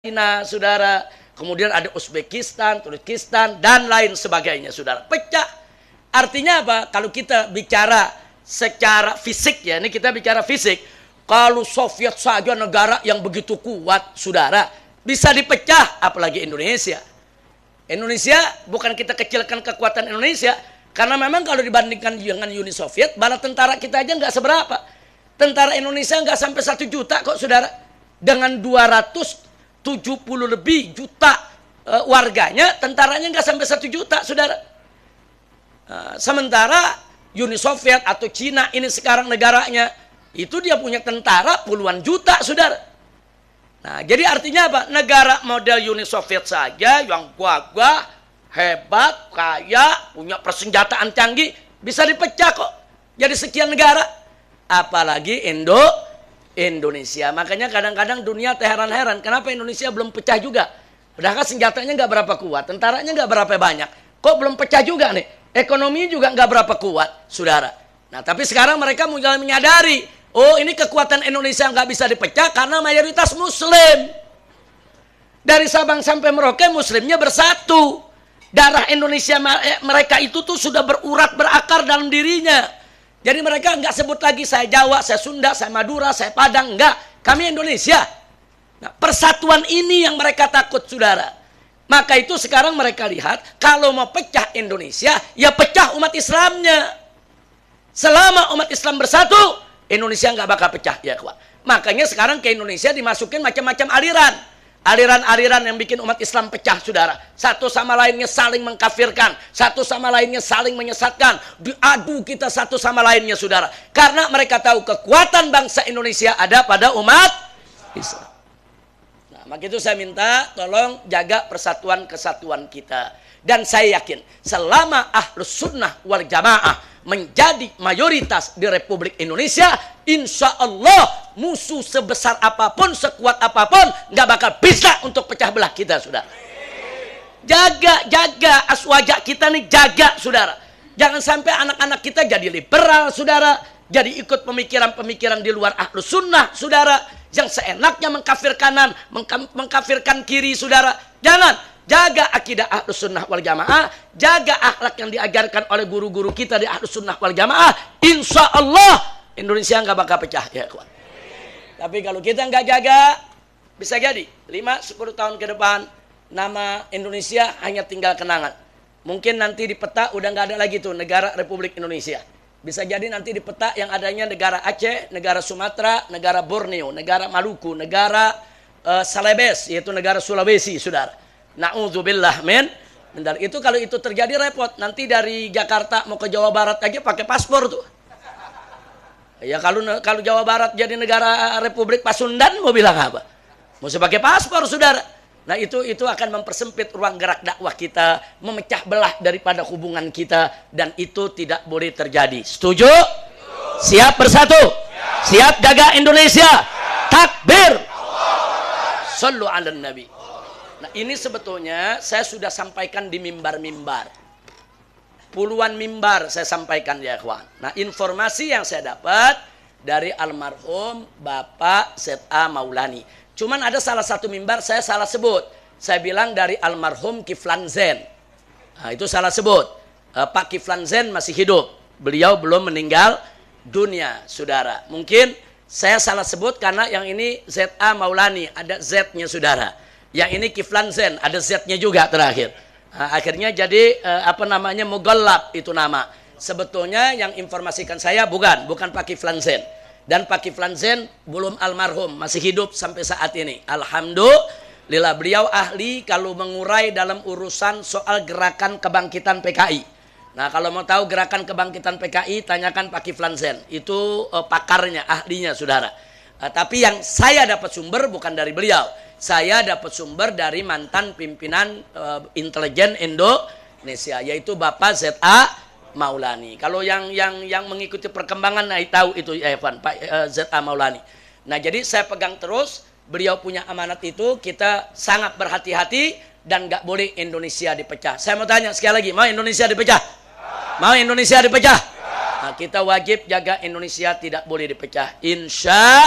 China, saudara, kemudian ada Uzbekistan, Turkistan, dan lain sebagainya, saudara. Pecah. Artinya apa? Kalau kita bicara secara fisik, ya, ini kita bicara fisik. Kalau Soviet saja negara yang begitu kuat, saudara, bisa dipecah, apalagi Indonesia. Indonesia, bukan kita kecilkan kekuatan Indonesia, karena memang kalau dibandingkan dengan Uni Soviet, bala tentara kita aja nggak seberapa. Tentara Indonesia nggak sampai 1 juta kok, saudara. Dengan 270 lebih juta warganya, tentaranya nggak sampai 1 juta, saudara. Sementara Uni Soviet atau Cina ini sekarang negaranya, itu dia punya tentara puluhan juta, saudara. Nah, jadi artinya apa? Negara model Uni Soviet saja yang gagah, hebat, kaya, punya persenjataan canggih, bisa dipecah kok jadi sekian negara. Apalagi Indonesia. Makanya kadang-kadang dunia heran-heran kenapa Indonesia belum pecah juga. Padahal senjatanya nggak berapa kuat, tentaranya nggak berapa banyak. Kok belum pecah juga nih? Ekonomi juga nggak berapa kuat, saudara. Nah, tapi sekarang mereka mulai menyadari, oh, ini kekuatan Indonesia nggak bisa dipecah karena mayoritas Muslim. Dari Sabang sampai Merauke Muslimnya bersatu. Darah Indonesia mereka itu tuh sudah berurat berakar dalam dirinya. Jadi mereka nggak sebut lagi saya Jawa, saya Sunda, saya Madura, saya Padang. Enggak, kami Indonesia. Nah, persatuan ini yang mereka takut, saudara. Maka itu sekarang mereka lihat, kalau mau pecah Indonesia, ya pecah umat Islamnya. Selama umat Islam bersatu, Indonesia nggak bakal pecah, ya kawan. Makanya sekarang ke Indonesia dimasukin macam-macam aliran. Aliran-aliran yang bikin umat Islam pecah, saudara. Satu sama lainnya saling mengkafirkan. Satu sama lainnya saling menyesatkan. Diadu kita satu sama lainnya, saudara. Karena mereka tahu kekuatan bangsa Indonesia ada pada umat Islam. Nah, maka itu saya minta tolong jaga persatuan kesatuan kita. Dan saya yakin selama Ahlus Sunnah wal Jamaah menjadi mayoritas di Republik Indonesia, insya Allah musuh sebesar apapun, sekuat apapun, nggak bakal bisa untuk pecah belah kita, saudara. Jaga aswaja kita nih, jaga, saudara. Jangan sampai anak-anak kita jadi liberal, saudara. Jadi ikut pemikiran-pemikiran di luar Ahlus Sunnah, saudara. Yang seenaknya mengkafir kanan, mengkafirkan kiri, saudara. Jangan. Jaga akidah Ahlus Sunnah wal Jamaah, jaga akhlak yang diajarkan oleh guru-guru kita di Ahlus Sunnah wal Jamaah. Insya Allah Indonesia nggak bakal pecah, ya kawan. Tapi kalau kita nggak jaga, bisa jadi 5-10 tahun ke depan nama Indonesia hanya tinggal kenangan. Mungkin nanti di peta udah nggak ada lagi tuh negara Republik Indonesia. Bisa jadi nanti di peta yang adanya negara Aceh, negara Sumatera, negara Borneo, negara Maluku, negara Celebes, yaitu negara Sulawesi, saudara. Na'udzubillah min itu. Kalau itu terjadi repot. Nanti dari Jakarta mau ke Jawa Barat aja pakai paspor tuh. Ya kalau Jawa Barat jadi negara Republik Pasundan mau bilang apa? Mesti pakai paspor, saudara. Nah, itu akan mempersempit ruang gerak dakwah kita, memecah belah daripada hubungan kita, dan itu tidak boleh terjadi. Setuju? Siap bersatu? Siap jaga Indonesia? Takbir. Sallu 'alan Nabi. Nah, ini sebetulnya saya sudah sampaikan di mimbar-mimbar. Puluhan mimbar saya sampaikan, ya kawan. Nah, informasi yang saya dapat dari almarhum Bapak Z.A. Maulani. Cuman ada salah satu mimbar saya salah sebut. Saya bilang dari almarhum Kiflan Zain. Nah, itu salah sebut. Pak Kiflan Zain masih hidup. Beliau belum meninggal dunia, saudara. Mungkin saya salah sebut karena yang ini Z.A. Maulani, ada Z-nya, saudara. Yang ini Kiflan Zain, ada Z-nya juga terakhir. Nah, akhirnya jadi Mugallab itu nama. Sebetulnya yang informasikan saya bukan Pak Kiflan Zain. Dan Pak Kiflan Zain belum almarhum, masih hidup sampai saat ini. Alhamdulillah, beliau ahli kalau mengurai dalam urusan soal gerakan kebangkitan PKI. Nah, kalau mau tahu gerakan kebangkitan PKI, tanyakan Pak Kiflan Zain. Itu pakarnya, ahlinya, saudara. Tapi yang saya dapat sumber bukan dari beliau. Saya dapat sumber dari mantan pimpinan intelijen Indonesia, yaitu Bapak Z.A. Maulani. Kalau yang mengikuti perkembangan, nah, tahu itu, Evan, Pak Z.A. Maulani. Nah, jadi saya pegang terus, beliau punya amanat itu, kita sangat berhati-hati dan nggak boleh Indonesia dipecah. Saya mau tanya sekali lagi, mau Indonesia dipecah? Mau Indonesia dipecah? Nah, kita wajib jaga Indonesia tidak boleh dipecah. Insya